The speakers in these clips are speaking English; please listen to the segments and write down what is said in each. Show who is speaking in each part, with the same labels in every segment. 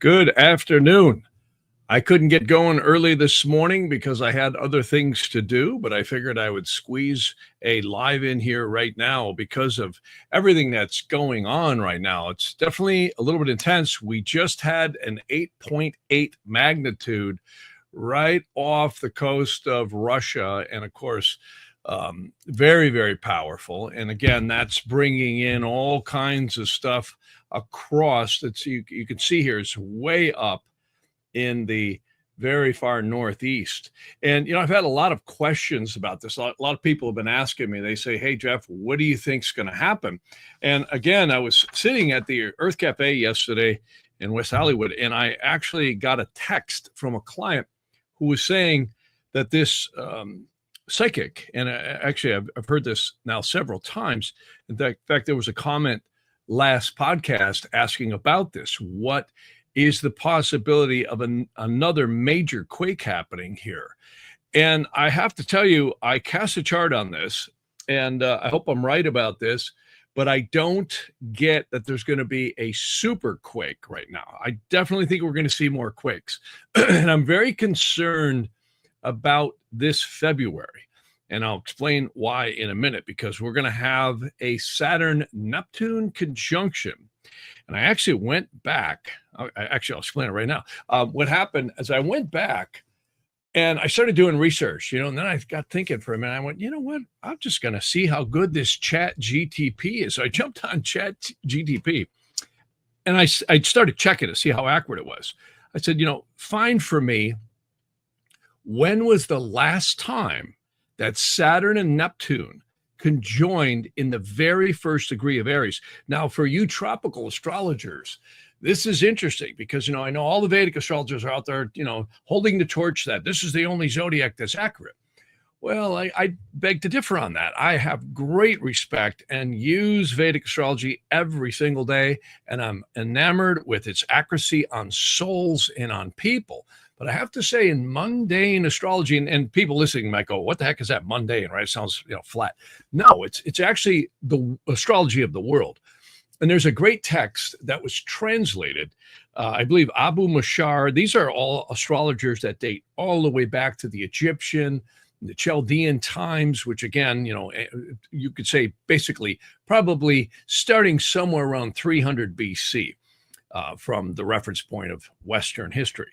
Speaker 1: Good afternoon. I couldn't get going early this morning because I had other things to do, but I figured I would squeeze a live in here right now because of everything that's going on right now. It's definitely a little bit intense. We just had an 8.8 magnitude right off the coast of Russia. And of course, very, very powerful. And again, that's bringing in all kinds of stuff across. That's you can see here, it's way up in the very far northeast. And, I've had a lot of questions about this. A lot of people have been asking me, they say, hey, Jeff, what do you think's going to happen? And again, I was sitting at the Earth Cafe yesterday in West Hollywood, and I actually got a text from a client who was saying that this psychic, and actually I've heard this now several times. In fact, there was a comment last podcast asking about this. What is the possibility of another major quake happening here? And I have to tell you, I cast a chart on this, and I hope I'm right about this, but I don't get that there's going to be a super quake right now. I definitely think we're going to see more quakes. And I'm very concerned about this February. And I'll explain why in a minute, because we're going to have a Saturn-Neptune conjunction. And I actually went back. I'll explain it right now. What happened is I went back and I started doing research, and then I got thinking for a minute. I went, you know what? I'm just going to see how good this Chat GTP is. So I jumped on Chat GTP and I started checking to see how accurate it was. I said, find for me, when was the last time that Saturn and Neptune conjoined in the very first degree of Aries? Now, for you tropical astrologers, this is interesting because, I know all the Vedic astrologers are out there, holding the torch that this is the only zodiac that's accurate. Well, I beg to differ on that. I have great respect and use Vedic astrology every single day, and I'm enamored with its accuracy on souls and on people. But I have to say, in mundane astrology, and people listening might go, what the heck is that mundane, right? It sounds flat. No, it's actually the astrology of the world. And there's a great text that was translated, I believe Abu Mashar. These are all astrologers that date all the way back to the Egyptian, the Chaldean times, which again, you could say basically probably starting somewhere around 300 BC. From the reference point of Western history.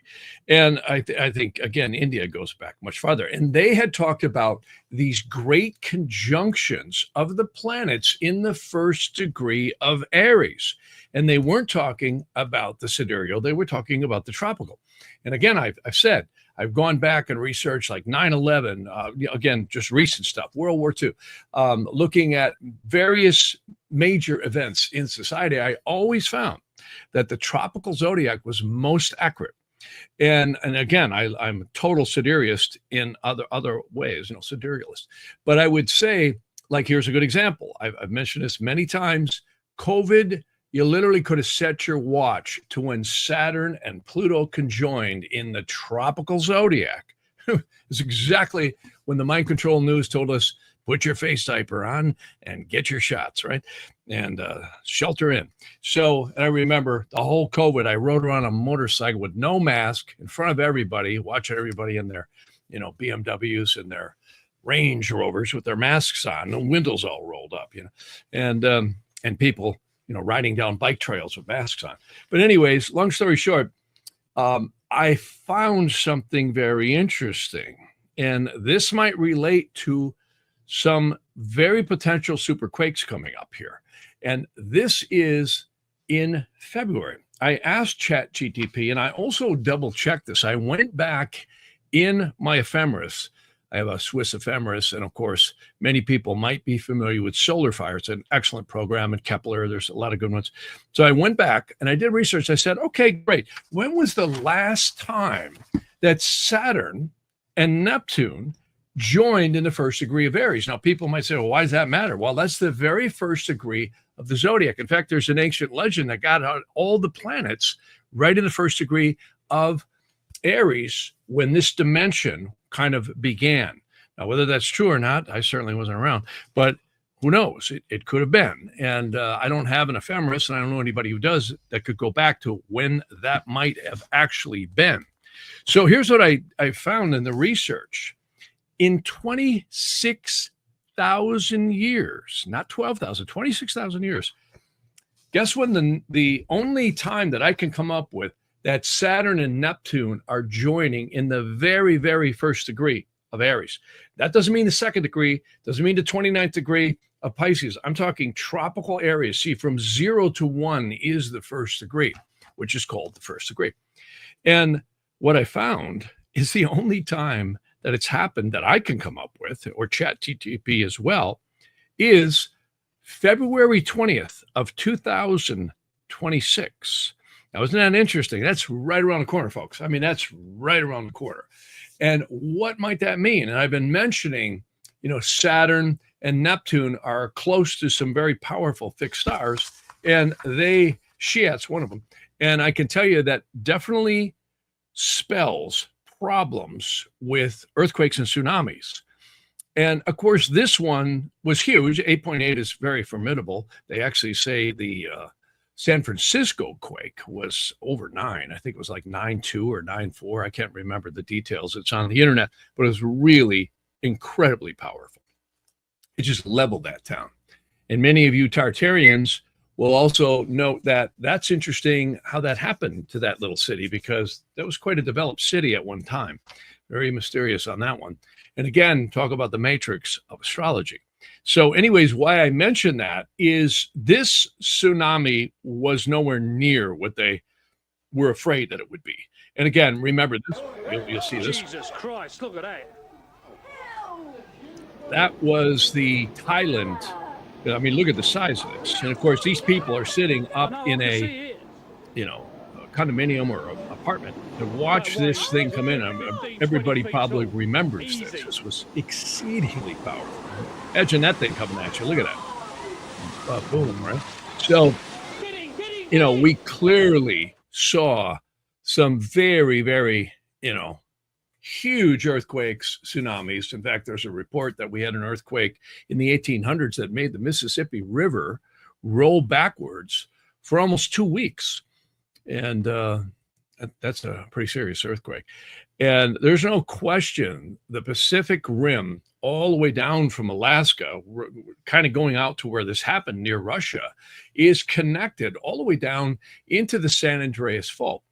Speaker 1: And I think, again, India goes back much farther. And they had talked about these great conjunctions of the planets in the first degree of Aries. And they weren't talking about the sidereal, they were talking about the tropical. And again, I've said, I've gone back and researched like 9/11, again, just recent stuff, World War II, looking at various major events in society. I always found that the tropical zodiac was most accurate. And again, I'm a total siderealist in other ways, siderealist. But I would say, like, here's a good example. I've mentioned this many times. COVID, you literally could have set your watch to when Saturn and Pluto conjoined in the tropical zodiac. It's exactly when the mind control news told us, put your face diaper on and get your shots, right? And shelter in. So, and I remember the whole COVID, I rode around a motorcycle with no mask in front of everybody, watching everybody in their, BMWs and their Range Rovers with their masks on, the windows all rolled up, and people, riding down bike trails with masks on. But anyways, long story short, I found something very interesting, and this might relate to some very potential super quakes coming up here. And this is in February. I asked ChatGTP, and I also double checked this. I went back in my ephemeris. I have a Swiss ephemeris, and of course, many people might be familiar with Solar Fire. It's an excellent program, and Kepler, there's a lot of good ones. So I went back and I did research. I said, okay, great. When was the last time that Saturn and Neptune joined in the first degree of Aries? Now, people might say, well, why does that matter? Well, that's the very first degree of the zodiac. In fact, there's an ancient legend that got out all the planets right in the first degree of Aries when this dimension kind of began. Now, whether that's true or not, I certainly wasn't around, but Who knows? It could have been. And I don't have an ephemeris, and I don't know anybody who does, that could go back to when that might have actually been. So here's what I found in the research. In 26,000 years, not 12,000, 26,000 years, guess when the only time that I can come up with that Saturn and Neptune are joining in the very, very first degree of Aries. That doesn't mean the second degree, doesn't mean the 29th degree of Pisces. I'm talking tropical areas. See, from 0 to 1 is the first degree, which is called the first degree. And what I found is the only time that it's happened that I can come up with, or ChatGPT as well, is February 20th of 2026. Now, isn't that interesting? That's right around the corner, folks. I mean, that's right around the corner. And what might that mean? And I've been mentioning, Saturn and Neptune are close to some very powerful fixed stars, and Xi'an's one of them. And I can tell you that definitely spells problems with earthquakes and tsunamis. And of course, this one was huge. 8.8 is very formidable. They actually say the San Francisco quake was over 9. I think it was like 9.2 or 9.4. I can't remember the details. It's on the internet, but it was really incredibly powerful. It just leveled that town. And many of you Tartarians will also note that that's interesting how that happened to that little city, because that was quite a developed city at one time. Very mysterious on that one. And again, talk about the matrix of astrology. So anyways, why I mention that is this tsunami was nowhere near what they were afraid that it would be. And again, remember this, you'll see this.
Speaker 2: Jesus Christ, look at that.
Speaker 1: That was the Thailand. I mean, look at the size of this. And of course, these people are sitting up in a condominium or apartment to watch this thing come in. Everybody probably remembers this. This was exceedingly powerful. Imagine that thing coming at you. Look at that. Boom, right? So, we clearly saw some very, very, huge earthquakes, tsunamis. In fact, there's a report that we had an earthquake in the 1800s that made the Mississippi River roll backwards for almost 2 weeks. And that's a pretty serious earthquake. And there's no question the Pacific Rim, all the way down from Alaska, kind of going out to where this happened near Russia, is connected all the way down into the San Andreas Fault.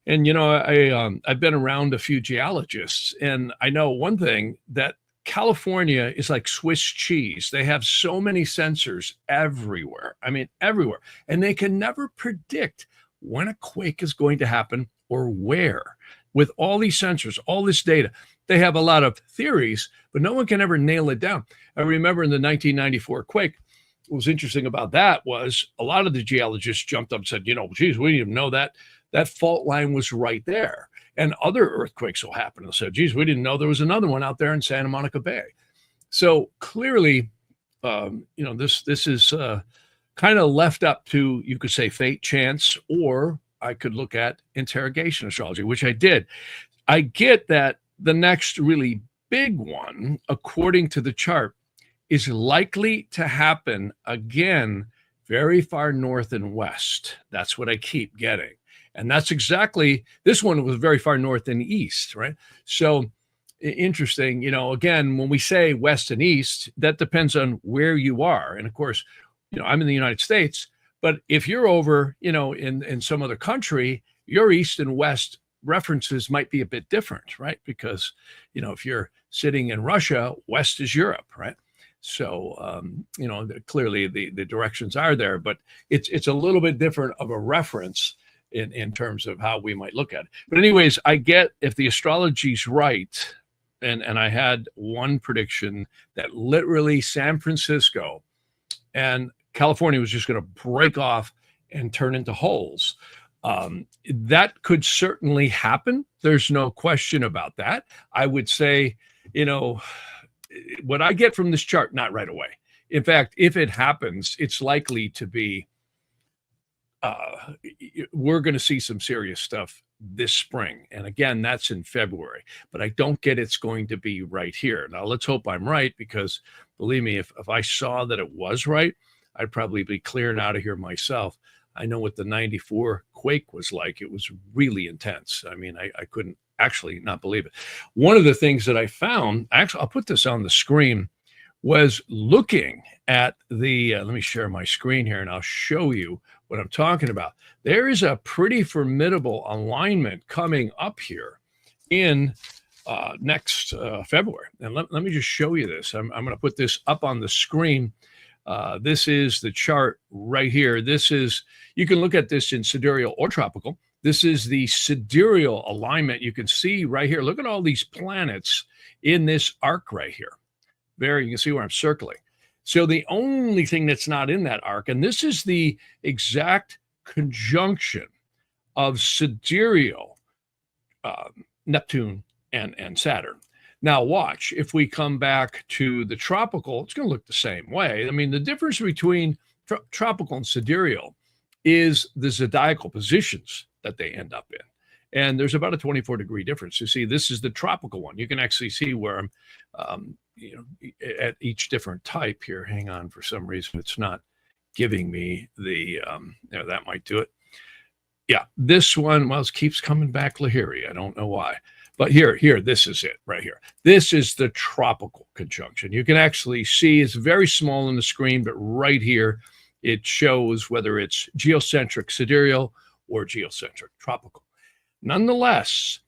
Speaker 1: And, I've been around a few geologists, and I know one thing, that California is like Swiss cheese. They have so many sensors everywhere. I mean, everywhere. And they can never predict when a quake is going to happen or where. With all these sensors, all this data, they have a lot of theories, but no one can ever nail it down. I remember in the 1994 quake, what was interesting about that was a lot of the geologists jumped up and said, geez, we didn't even know that fault line was right there. And other earthquakes will happen. And said, geez, we didn't know there was another one out there in Santa Monica Bay. So clearly, this is kind of left up to, you could say, fate, chance, or I could look at interrogation astrology, which I did. I get that the next really big one, according to the chart, is likely to happen again very far north and west. That's what I keep getting. And that's exactly, this one was very far north and east, right? So interesting, again, when we say west and east, that depends on where you are. And of course, I'm in the United States, but if you're over, in some other country, your east and west references might be a bit different, right? Because, if you're sitting in Russia, west is Europe, right? So, clearly the directions are there, but it's a little bit different of a reference in terms of how we might look at it. But anyways, I get, if the astrology's right, and I had one prediction that literally San Francisco and California was just going to break off and turn into holes. That could certainly happen. There's no question about that. I would say, what I get from this chart, not right away. In fact, if it happens, it's likely to be we're going to see some serious stuff this spring. And again, that's in February, but I don't get it's going to be right here. Now, let's hope I'm right, because believe me, if I saw that it was right, I'd probably be clearing out of here myself. I know what the 94 quake was like. It was really intense. I mean, I couldn't actually not believe it. One of the things that I found, actually, I'll put this on the screen, was looking at the, let me share my screen here and I'll show you what I'm talking about. There is a pretty formidable alignment coming up here in next February. And let me just show you this. I'm going to put this up on the screen. This is the chart right here. This is, you can look at this in sidereal or tropical. This is the sidereal alignment. You can see right here. Look at all these planets in this arc right here. There, you can see where I'm circling. So the only thing that's not in that arc, and this is the exact conjunction of sidereal Neptune and Saturn. Now watch, if we come back to the tropical, it's going to look the same way. I mean, the difference between tropical and sidereal is the zodiacal positions that they end up in. And there's about a 24-degree difference. You see, this is the tropical one. You can actually see where I'm, at each different type here. Hang on, for some reason, it's not giving me the, that might do it. Yeah, this one, well, it keeps coming back Lahiri. I don't know why. But here, this is it right here. This is the tropical conjunction. You can actually see it's very small on the screen, but right here, it shows whether it's geocentric sidereal or geocentric tropical. Nonetheless,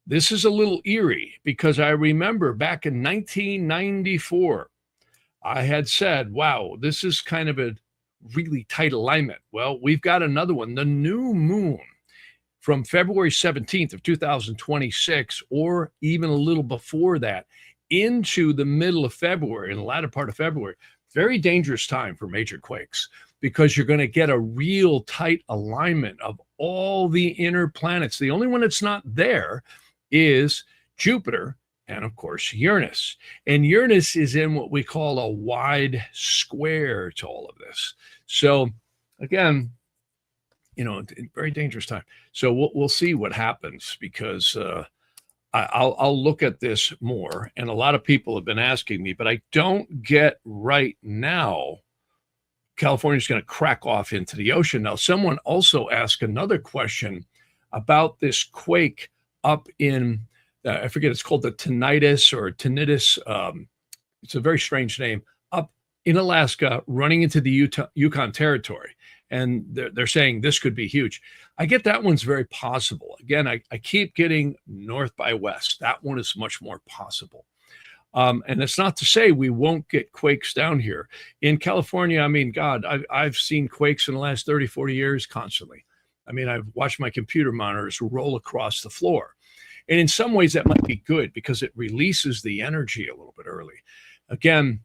Speaker 1: this is a little eerie, because I remember back in 1994, I had said, wow, this is kind of a really tight alignment. Well, we've got another one, the new moon from February 17th of 2026, or even a little before that, into the middle of February, in the latter part of February. Very dangerous time for major quakes, because you're going to get a real tight alignment of all the inner planets. The only one that's not there is Jupiter and, of course, Uranus. And Uranus is in what we call a wide square to all of this. So, again, very dangerous time. So we'll see what happens, because I'll look at this more. And a lot of people have been asking me, but I don't get right now California's going to crack off into the ocean. Now, someone also asked another question about this quake up in, I forget, it's called the tinnitus or tinnitus. It's a very strange name, up in Alaska, running into the Yukon territory. And they're saying this could be huge. I get that one's very possible. Again, I keep getting north by west. That one is much more possible. And it's not to say we won't get quakes down here. In California, I mean, God, I've seen quakes in the last 30, 40 years constantly. I mean, I've watched my computer monitors roll across the floor. And in some ways that might be good, because it releases the energy a little bit early. Again,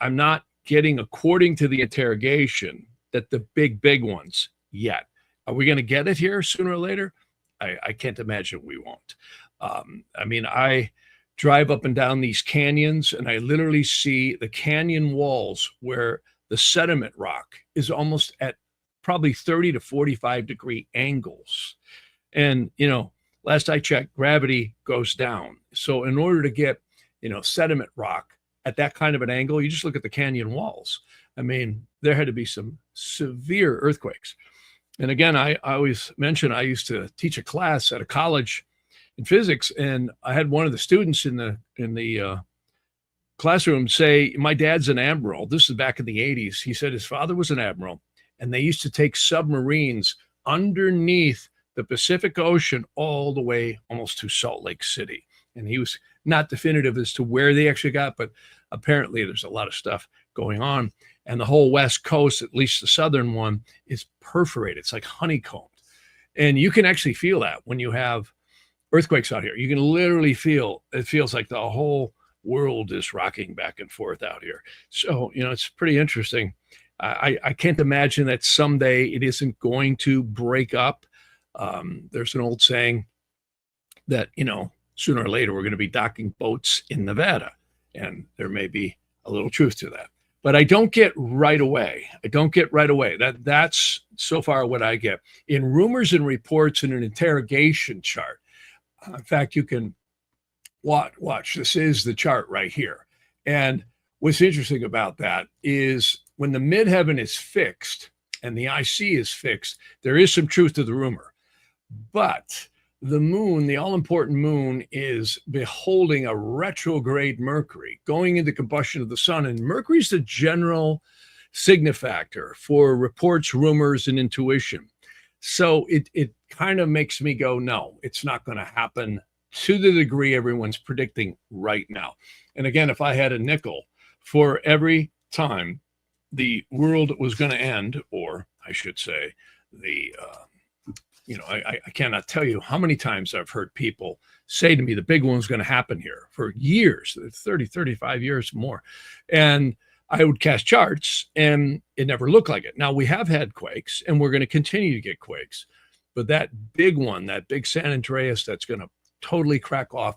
Speaker 1: I'm not getting, according to the interrogation, that the big ones yet. Are we going to get it here sooner or later? I can't imagine we won't. I mean, I drive up and down these canyons, and I literally see the canyon walls where the sediment rock is almost at probably 30 to 45 degree angles. And, last I checked, gravity goes down. So in order to get, sediment rock at that kind of an angle, you just look at the canyon walls. I mean, there had to be some severe earthquakes. And again, I always mention, I used to teach a class at a college in physics, and I had one of the students in the classroom say, my dad's an admiral. This is back in the 80s. He said his father was an admiral, and they used to take submarines underneath the Pacific Ocean all the way almost to Salt Lake City. And he was not definitive as to where they actually got, but apparently there's a lot of stuff going on. And the whole West Coast, at least the southern one, is perforated. It's like honeycombed. And you can actually feel that when you have earthquakes out here. You can literally feel, it feels like the whole world is rocking back and forth out here. So, it's pretty interesting. I can't imagine that someday it isn't going to break up. There's an old saying that, sooner or later we're going to be docking boats in Nevada. And there may be a little truth to that. but I don't get right away. I don't get right away. That's so far what I get. In rumors and reports in an interrogation chart, in fact, you can watch. This is the chart right here. And what's interesting about that is when the midheaven is fixed and the IC is fixed, there is some truth to the rumor. But the moon, the all-important moon, is beholding a retrograde Mercury going into combustion of the sun. And Mercury's the general signifactor for reports, rumors, and intuition. So it kind of makes me go, no, it's not going to happen to the degree everyone's predicting right now. And again, if I had a nickel for every time the world was going to end, or I should say I cannot tell you how many times I've heard people say to me, the big one's going to happen here for years, 30, 35 years more. And I would cast charts and it never looked like it. Now we have had quakes and we're going to continue to get quakes, but that big one, that big San Andreas, that's going to totally crack off.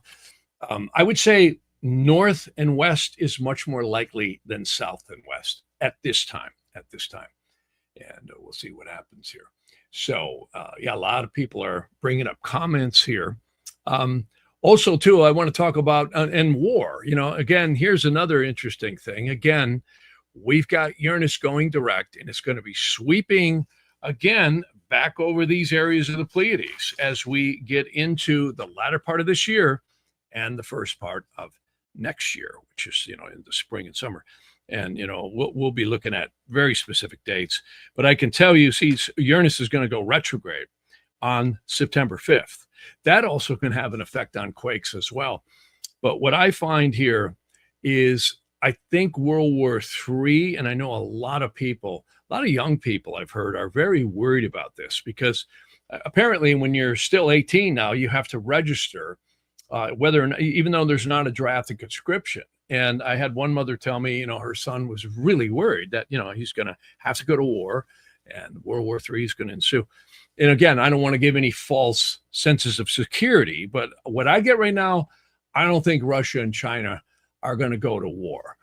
Speaker 1: I would say north and west is much more likely than south and west at this time. And we'll see what happens here. So, yeah, a lot of people are bringing up comments here. Also, too, I want to talk about and war. Again, here's another interesting thing. Again, we've got Uranus going direct, and it's going to be sweeping again back over these areas of the Pleiades as we get into the latter part of this year and the first part of next year, which is, in the spring and summer. And, we'll be looking at very specific dates. But I can tell you, see, Uranus is going to go retrograde on September 5th. That also can have an effect on quakes as well. But what I find here is I think World War III, and I know a lot of young people I've heard are very worried about this because apparently when you're still 18 now, you have to register whether or not, even though there's not a draft and conscription. And I had one mother tell me, her son was really worried that, he's going to have to go to war and World War III is going to ensue. And again, I don't want to give any false senses of security, but what I get right now, I don't think Russia and China are going to go to war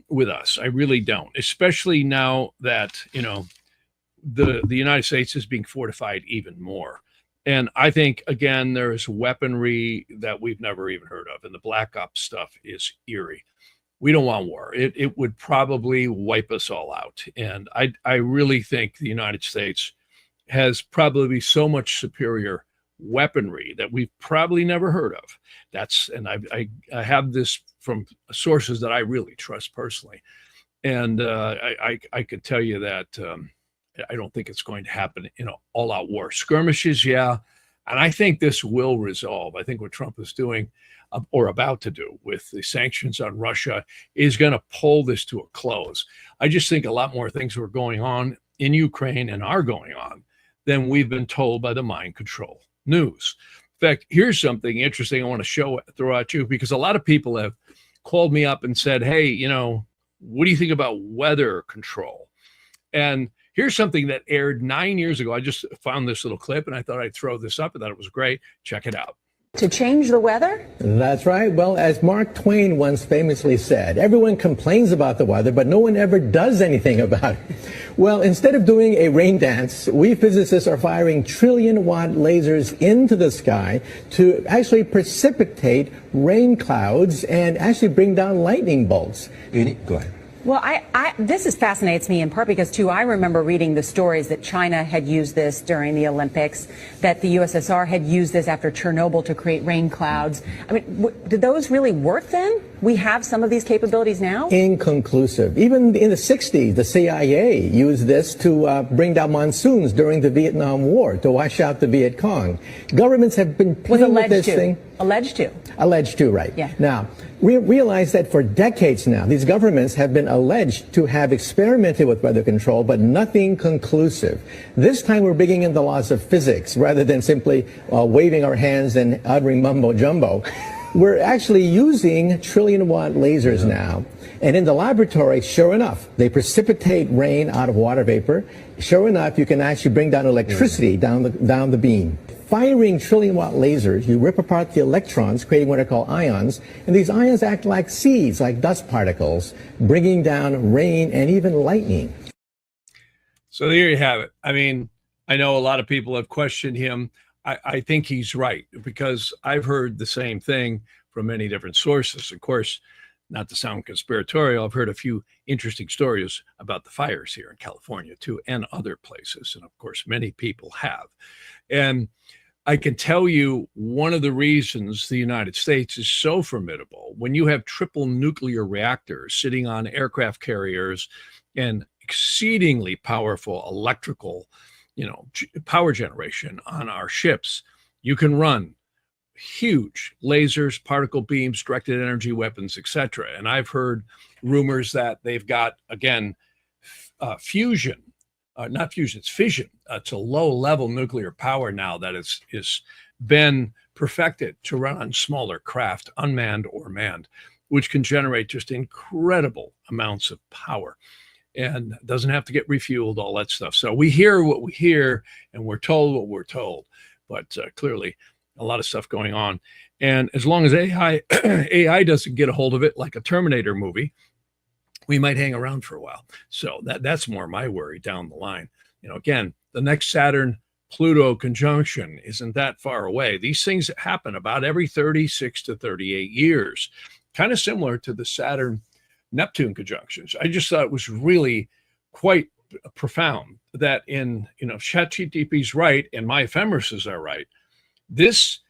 Speaker 1: with us. I really don't, especially now that, the United States is being fortified even more. And I think, again, there's weaponry that we've never even heard of. And the Black Ops stuff is eerie. We don't want war. It would probably wipe us all out. And I really think the United States has probably so much superior weaponry that we've probably never heard of. And I have this from sources that I really trust personally. And I could tell you that I don't think it's going to happen in an all-out war. Skirmishes, yeah. And I think this will resolve. I think what Trump is doing or about to do with the sanctions on Russia is going to pull this to a close. I just think a lot more things were going on in Ukraine and are going on than we've been told by the mind control news. In fact, here's something interesting I want to throw at you, because a lot of people have called me up and said, hey, what do you think about weather control? And here's something that aired 9 years ago. I just found this little clip and I thought I'd throw this up. I thought it was great. Check it out.
Speaker 2: To change the weather?
Speaker 3: That's right. Well, as Mark Twain once famously said, everyone complains about the weather, but no one ever does anything about it. Well, instead of doing a rain dance, we physicists are firing trillion-watt lasers into the sky to actually precipitate rain clouds and actually bring down lightning bolts. Go ahead.
Speaker 2: Well, this fascinates me in part because, too, I remember reading the stories that China had used this during the Olympics, that the USSR had used this after Chernobyl to create rain clouds. I mean, did those really work then? We have some of these capabilities now?
Speaker 3: Inconclusive. Even in the 60s, the CIA used this to bring down monsoons during the Vietnam War, to wash out the Viet Cong. Governments have been playing with this thing.
Speaker 2: Alleged to.
Speaker 3: Alleged to, right.
Speaker 2: Yeah.
Speaker 3: Now, we realize that for decades now, these governments have been alleged to have experimented with weather control, but nothing conclusive. This time we're bringing in the laws of physics rather than simply waving our hands and uttering mumbo jumbo. We're actually using trillion-watt lasers now. And in the laboratory, sure enough, they precipitate rain out of water vapor. Sure enough, you can actually bring down electricity down the beam. firing trillion-watt lasers, you rip apart the electrons, creating what are called ions, and these ions act like seeds, like dust particles, bringing down rain and even lightning.
Speaker 1: So there you have it. I mean, I know a lot of people have questioned him. I think he's right, because I've heard the same thing from many different sources. Of course, not to sound conspiratorial, I've heard a few interesting stories about the fires here in California too, and other places. And of course, many people have. And I can tell you one of the reasons the United States is so formidable, when you have triple nuclear reactors sitting on aircraft carriers and exceedingly powerful electrical, power generation on our ships, you can run huge lasers, particle beams, directed energy weapons, etc. And I've heard rumors that they've got, again, fusion, not fusion, it's fission. It's a low-level nuclear power now that is been perfected to run on smaller craft, unmanned or manned, which can generate just incredible amounts of power. And doesn't have to get refueled, all that stuff. So we hear what we hear, and we're told what we're told. But clearly, a lot of stuff going on. And as long as AI doesn't get a hold of it, like a Terminator movie, we might hang around for a while. So that's more my worry down the line. Again, the next Saturn-Pluto conjunction isn't that far away. These things happen about every 36 to 38 years, kind of similar to the Saturn-Neptune conjunctions. I just thought it was really quite profound that ChatGPT's right and my ephemeris are right. This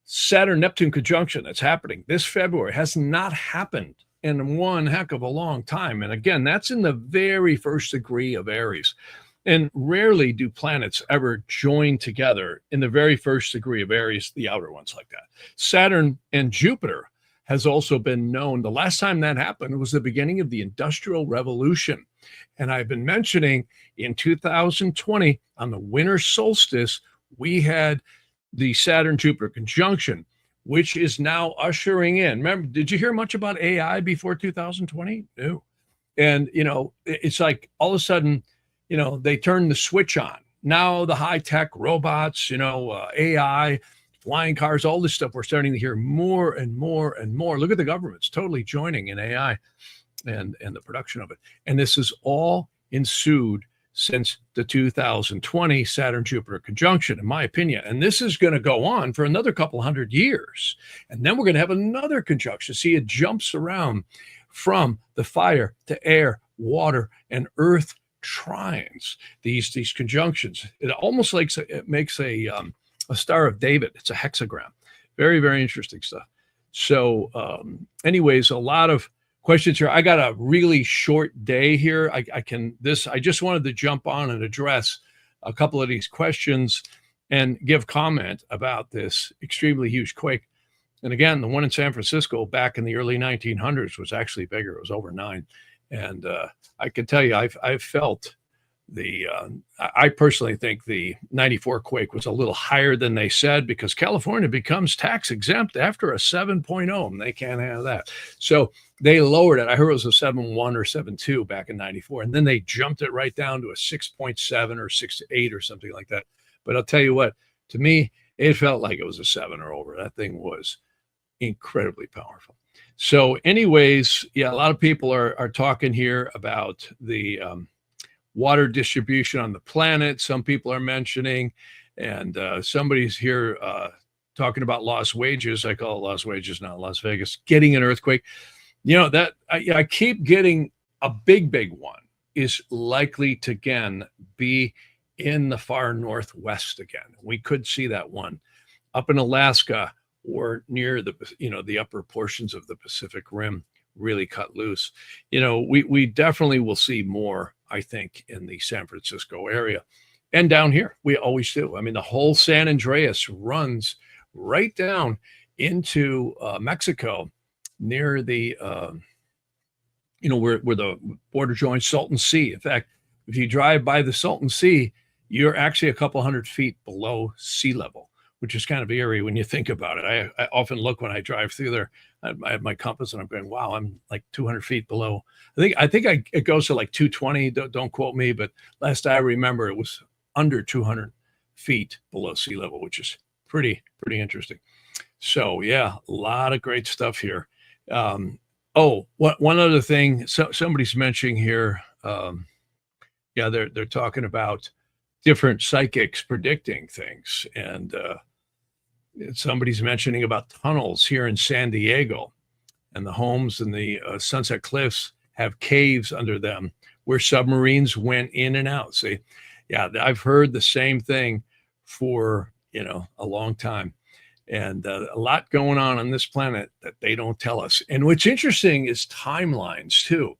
Speaker 1: Saturn-Neptune conjunction that's happening this February has not happened in one heck of a long time. And again, that's in the very first degree of Aries. And rarely do planets ever join together in the very first degree of Aries, the outer ones like that. Saturn and Jupiter has also been known. The last time that happened was the beginning of the Industrial Revolution. And I've been mentioning in 2020, on the winter solstice, we had the Saturn-Jupiter conjunction, which is now ushering in. Remember, did you hear much about AI before 2020? No. And, it's like all of a sudden, they turned the switch on. Now the high-tech robots, AI, flying cars, all this stuff, we're starting to hear more and more and more. Look at the government's totally joining in AI and the production of it. And this is all ensued since the 2020 Saturn-Jupiter conjunction, in my opinion. And this is going to go on for another couple hundred years. And then we're going to have another conjunction. See, it jumps around from the fire to air, water, and earth trines, these conjunctions. It almost like it makes a Star of David. It's a hexagram. Very, very interesting stuff. So anyways, a lot of questions here. I got a really short day here. I just wanted to jump on and address a couple of these questions and give comment about this extremely huge quake. And again, the one in San Francisco back in the early 1900s was actually bigger. It was over 9. And I can tell you, I've felt I personally think the 94 quake was a little higher than they said, because California becomes tax exempt after a 7.0, and they can't have that. So they lowered it. I heard it was a 7.1 or 7.2 back in 94. And then they jumped it right down to a 6.7 or 6.8 or something like that. But I'll tell you what, to me, it felt like it was a 7 or over. That thing was incredibly powerful. So anyways, yeah, a lot of people are talking here about the water distribution on the planet. Some people are mentioning, and somebody's here talking about lost wages. I call it lost wages, not Las Vegas, getting an earthquake. That I keep getting a big one is likely to again be in the far northwest again. We could see that one up in Alaska or near the upper portions of the Pacific Rim really cut loose. We definitely will see more, I think, in the San Francisco area and down here. We always do. I mean, the whole San Andreas runs right down into Mexico, near the where the border joins Salton Sea. In fact, if you drive by the Salton Sea, you're actually a couple hundred feet below sea level, which is kind of eerie when you think about it. I often look when I drive through there. I have my compass and I'm going, wow, I'm like 200 feet below. I think it goes to like 220. Don't quote me, but last I remember, it was under 200 feet below sea level, which is pretty interesting. So yeah, a lot of great stuff here. One other thing, somebody's mentioning here. Yeah, they're talking about different psychics predicting things, and somebody's mentioning about tunnels here in San Diego, and the homes in the Sunset Cliffs have caves under them where submarines went in and out. See, yeah, I've heard the same thing for a long time. And a lot going on this planet that they don't tell us. And what's interesting is timelines too.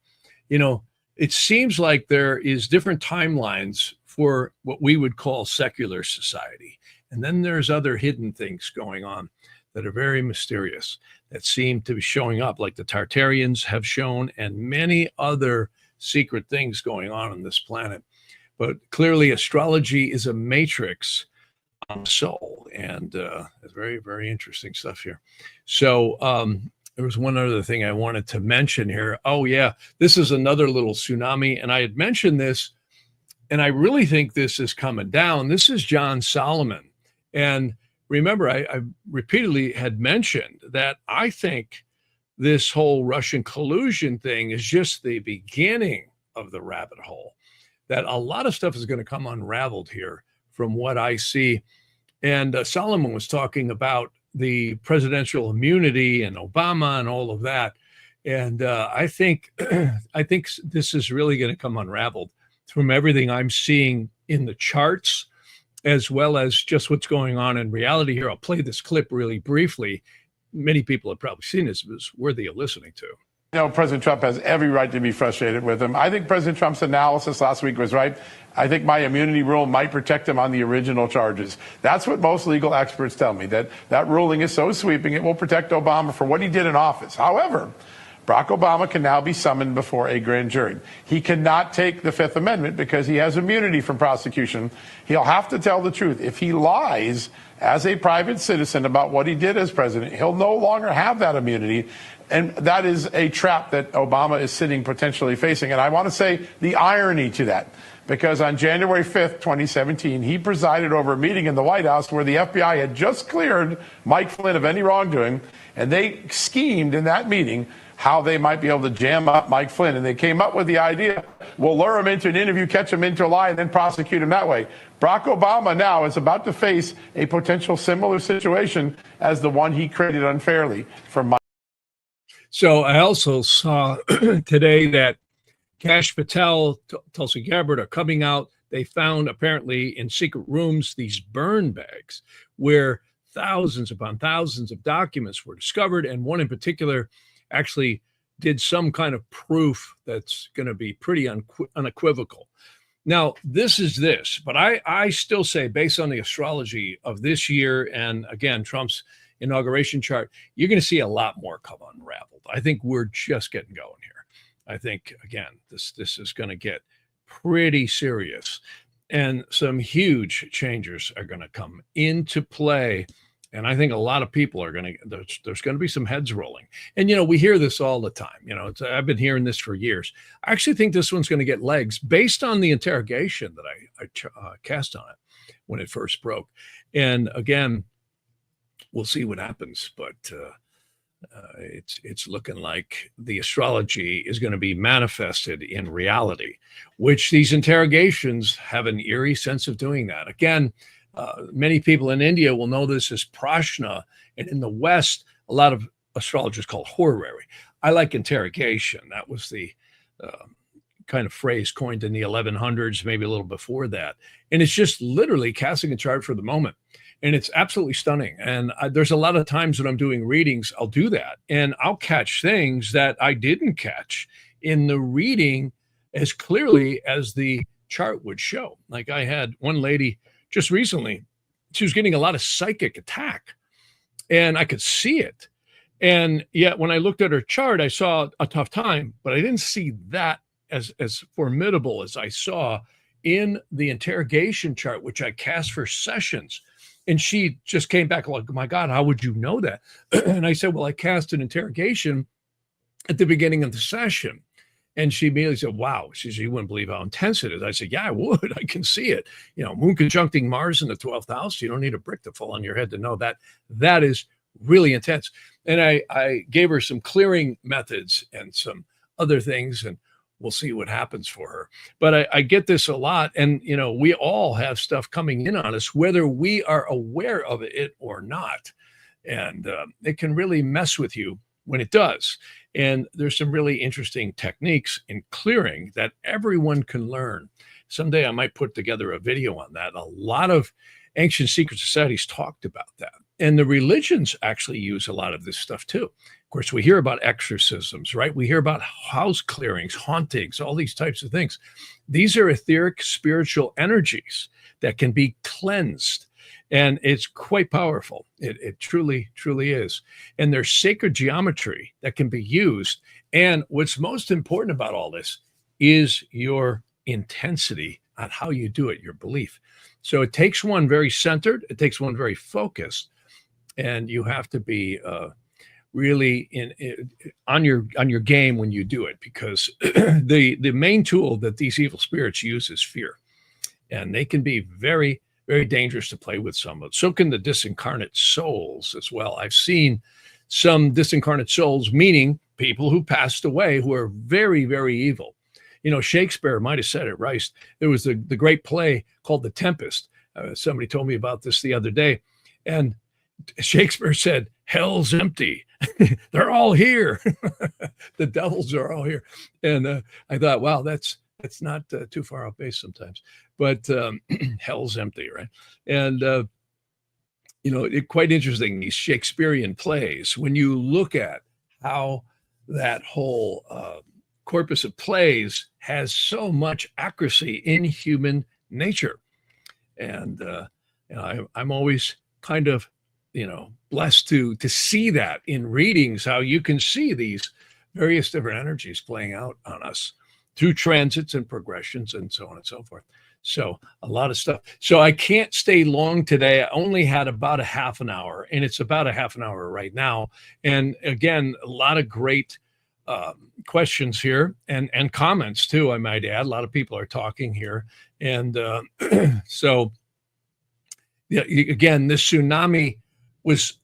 Speaker 1: It seems like there is different timelines for what we would call secular society. And then there's other hidden things going on that are very mysterious that seem to be showing up, like the Tartarians have shown, and many other secret things going on this planet. But clearly astrology is a matrix soul, and it's very, very interesting stuff here. So there was one other thing I wanted to mention here. Oh yeah, this is another little tsunami, and I had mentioned this, and I really think this is coming down. This is John Solomon, and remember I repeatedly had mentioned that I think this whole Russian collusion thing is just the beginning of the rabbit hole, that a lot of stuff is going to come unraveled here from what I see. And Solomon was talking about the presidential immunity and Obama and all of that. And I think this is really going to come unraveled from everything I'm seeing in the charts, as well as just what's going on in reality here. I'll play this clip really briefly. Many people have probably seen this, but it's worthy of listening to.
Speaker 4: President Trump has every right to be frustrated with him. I think President Trump's analysis last week was right. I think my immunity rule might protect him on the original charges. That's what most legal experts tell me, that ruling is so sweeping it will protect Obama for what he did in office. However, Barack Obama can now be summoned before a grand jury. He cannot take the Fifth Amendment because he has immunity from prosecution. He'll have to tell the truth. If he lies as a private citizen about what he did as president, he'll no longer have that immunity. And that is a trap that Obama is sitting potentially facing. And I want to say the irony to that, because on January 5th, 2017, he presided over a meeting in the White House where the FBI had just cleared Mike Flynn of any wrongdoing. And they schemed in that meeting how they might be able to jam up Mike Flynn. And they came up with the idea, we'll lure him into an interview, catch him into a lie, and then prosecute him that way. Barack Obama now is about to face a potential similar situation as the one he created unfairly from Mike.
Speaker 1: So I also saw today that Kash Patel, Tulsi Gabbard are coming out. They found apparently in secret rooms these burn bags where thousands upon thousands of documents were discovered. And one in particular actually did some kind of proof that's going to be pretty unequivocal. Now, this is this, but I still say, based on the astrology of this year, and again, Trump's inauguration chart, you're going to see a lot more come unraveled. I think we're just getting going here. I think, again, this is going to get pretty serious, and some huge changes are going to come into play. And I think a lot of people are going to, there's going to be some heads rolling. And, we hear this all the time. I've been hearing this for years. I actually think this one's going to get legs based on the interrogation that I cast on it when it first broke. And again, we'll see what happens. But it's looking like the astrology is going to be manifested in reality, which these interrogations have an eerie sense of doing that. Again, many people in India will know this as prashna, and in the West, a lot of astrologers call it horary. I like interrogation. That was the kind of phrase coined in the 1100s, maybe a little before that. And it's just literally casting a chart for the moment. And it's absolutely stunning. And there's a lot of times when I'm doing readings, I'll do that. And I'll catch things that I didn't catch in the reading as clearly as the chart would show. Like I had one lady just recently, she was getting a lot of psychic attack, and I could see it. And yet when I looked at her chart, I saw a tough time, but I didn't see that as formidable as I saw in the interrogation chart, which I cast for sessions. And she just came back like, oh my God, how would you know that? And I said, well, I cast an interrogation at the beginning of the session. And she immediately said, wow. She said, you wouldn't believe how intense it is. I said, yeah, I would. I can see it. You know, moon conjuncting Mars in the 12th house. You don't need a brick to fall on your head to know that that is really intense. And I gave her some clearing methods and some other things, and we'll see what happens for her. But I get this a lot. And, you know, we all have stuff coming in on us, whether we are aware of it or not. And it can really mess with you when it does. And there's some really interesting techniques in clearing that everyone can learn. Someday I might put together a video on that. A lot of ancient secret societies talked about that. And the religions actually use a lot of this stuff too. Of course, we hear about exorcisms, right? We hear about house clearings, hauntings, all these types of things. These are etheric spiritual energies that can be cleansed. And it's quite powerful. It truly, truly is. And there's sacred geometry that can be used. And what's most important about all this is your intensity on how you do it, your belief. So it takes one very centered. It takes one very focused. And you have to be really on your game when you do it, because the main tool that these evil spirits use is fear. And they can be very, very dangerous to play with some of. So can the disincarnate souls as well. I've seen some disincarnate souls, meaning people who passed away, who are very, very evil. You know, Shakespeare might have said it right. There was the great play called The Tempest. Somebody told me about this the other day. And Shakespeare said, hell's empty. They're all here. The devils are all here. And I thought, wow, that's not too far off base sometimes. But hell's empty, right? And, you know, quite interesting, these Shakespearean plays, when you look at how that whole corpus of plays has so much accuracy in human nature. And you know, I'm always kind of, you know, blessed to see that in readings, how you can see these various different energies playing out on us through transits and progressions and so on and so forth. So a lot of stuff. So I can't stay long today. I only had about a half an hour, and it's about a half an hour right now. And again, a lot of great questions here and comments too, I might add. A lot of people are talking here. And so, yeah, again, this tsunami was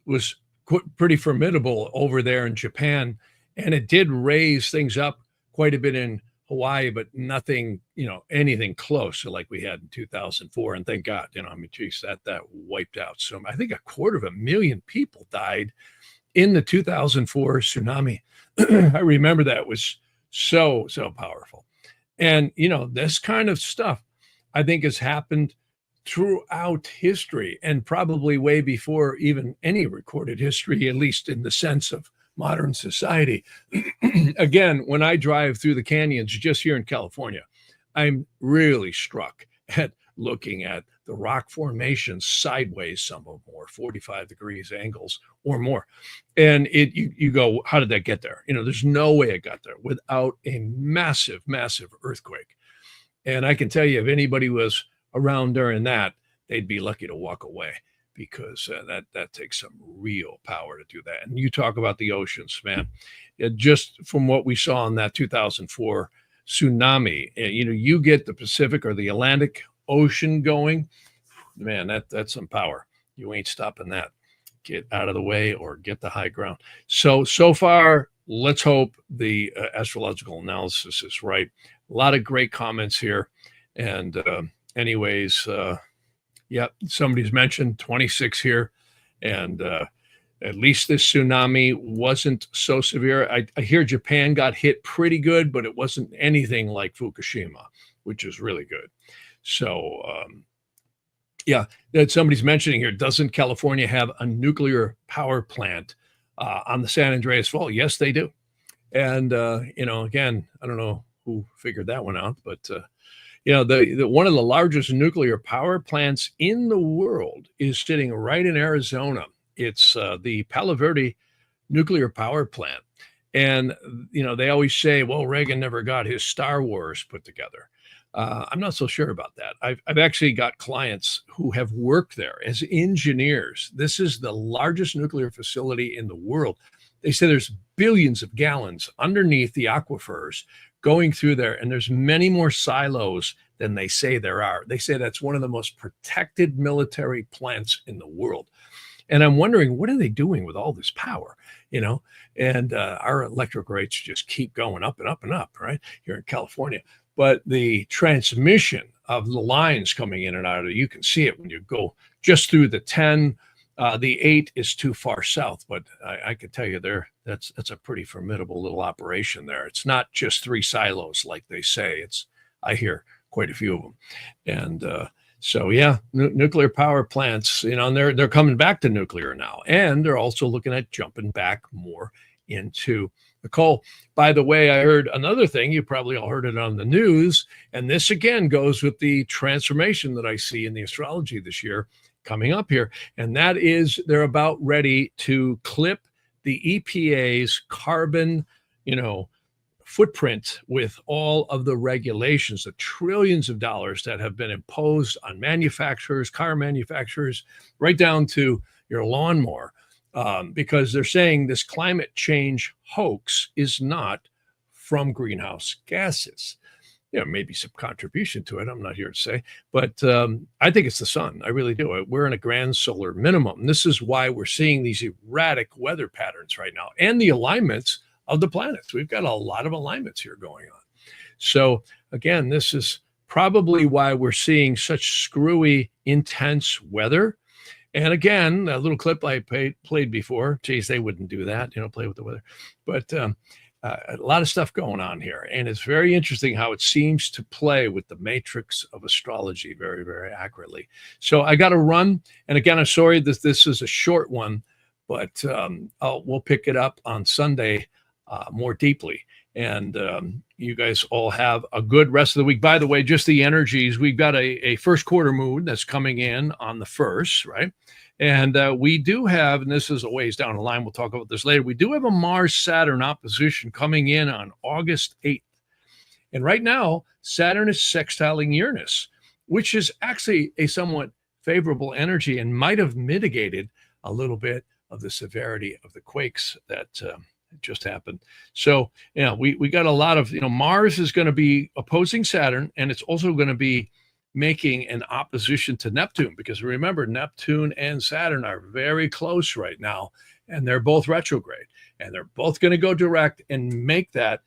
Speaker 1: pretty formidable over there in Japan, and it did raise things up quite a bit in Hawaii, but nothing, you know, anything close to like we had in 2004. And thank God, you know, I mean, geez, that wiped out. So I think 250,000 people died in the 2004 tsunami. I remember that was so powerful. And, you know, this kind of stuff, I think, has happened throughout history, and probably way before even any recorded history, at least in the sense of modern society. Again, when I drive through the canyons just here in California, I'm really struck at looking at the rock formations sideways, some of them more 45 degrees angles or more. And you go, how did that get there? You know, there's no way it got there without a massive, massive earthquake. And I can tell you, if anybody was around during that, they'd be lucky to walk away, because that takes some real power to do that. And you talk about the oceans, man. Just from what we saw in that 2004 tsunami, you know, you get the Pacific or the Atlantic Ocean going, man, that's some power. You ain't stopping that. Get out of the way or get the high ground. So far, let's hope the astrological analysis is right. A lot of great comments here. And anyways, yeah, somebody's mentioned 26 here. And at least this tsunami wasn't so severe. I hear Japan got hit pretty good, but it wasn't anything like Fukushima, which is really good. So, yeah, that somebody's mentioning here, doesn't California have a nuclear power plant on the San Andreas Fault? Yes, they do. And, you know, again, I don't know who figured that one out, but, you know, the one of the largest nuclear power plants in the world is sitting right in Arizona. It's the Palo Verde nuclear power plant. And, you know, they always say, well, Reagan never got his Star Wars put together. I'm not so sure about that. I've actually got clients who have worked there as engineers. This is the largest nuclear facility in the world. They say there's billions of gallons underneath the aquifers going through there, and there's many more silos than they say there are. They say that's one of the most protected military plants in the world. And I'm wondering, what are they doing with all this power? And our electric rates just keep going up and up and up, right, here in California. But the transmission of the lines coming in and out of it, you can see it when you go just through the 10. The 8 is too far south, but I can tell you that's a pretty formidable little operation there. It's not just 3 silos like they say. I hear quite a few of them. And so, yeah, nuclear power plants, and they're coming back to nuclear now. And they're also looking at jumping back more into the coal. By the way, I heard another thing. You probably all heard it on the news. And this, again, goes with the transformation that I see in the astrology this year coming up here. And that is they're about ready to clip the EPA's carbon, footprint with all of the regulations, the trillions of dollars that have been imposed on manufacturers, car manufacturers, right down to your lawnmower, because they're saying this climate change hoax is not from greenhouse gases. Maybe some contribution to it. I'm not here to say, but I think it's the sun. I really do. We're in a grand solar minimum. This is why we're seeing these erratic weather patterns right now and the alignments of the planets. We've got a lot of alignments here going on. So again, this is probably why we're seeing such screwy, intense weather. And again, a little clip I played before. Geez, they wouldn't do that, play with the weather. But a lot of stuff going on here. And it's very interesting how it seems to play with the matrix of astrology very, very accurately. So I got to run. And again, I'm sorry that this is a short one, but we'll pick it up on Sunday more deeply. And you guys all have a good rest of the week. By the way, just the energies, we've got a first quarter moon that's coming in on the 1st, right? And we do have, and this is a ways down the line, we'll talk about this later, we do have a Mars-Saturn opposition coming in on August 8th. And right now, Saturn is sextiling Uranus, which is actually a somewhat favorable energy and might have mitigated a little bit of the severity of the quakes that just happened. So, we got a lot of, Mars is going to be opposing Saturn, and it's also going to be making an opposition to Neptune, because remember, Neptune and Saturn are very close right now, and they're both retrograde, and they're both going to go direct and make that,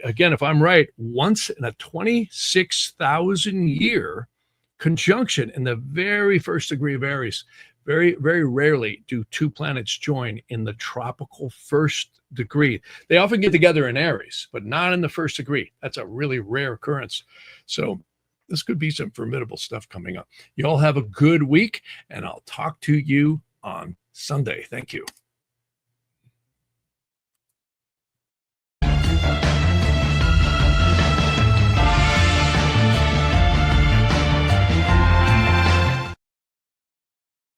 Speaker 1: again, if I'm right, once in a 26,000 year conjunction in the very first degree of Aries. Very, very rarely do 2 planets join in the tropical first degree. They often get together in Aries, but not in the first degree. That's a really rare occurrence. So this could be some formidable stuff coming up. You all have a good week, and I'll talk to you on Sunday. Thank you.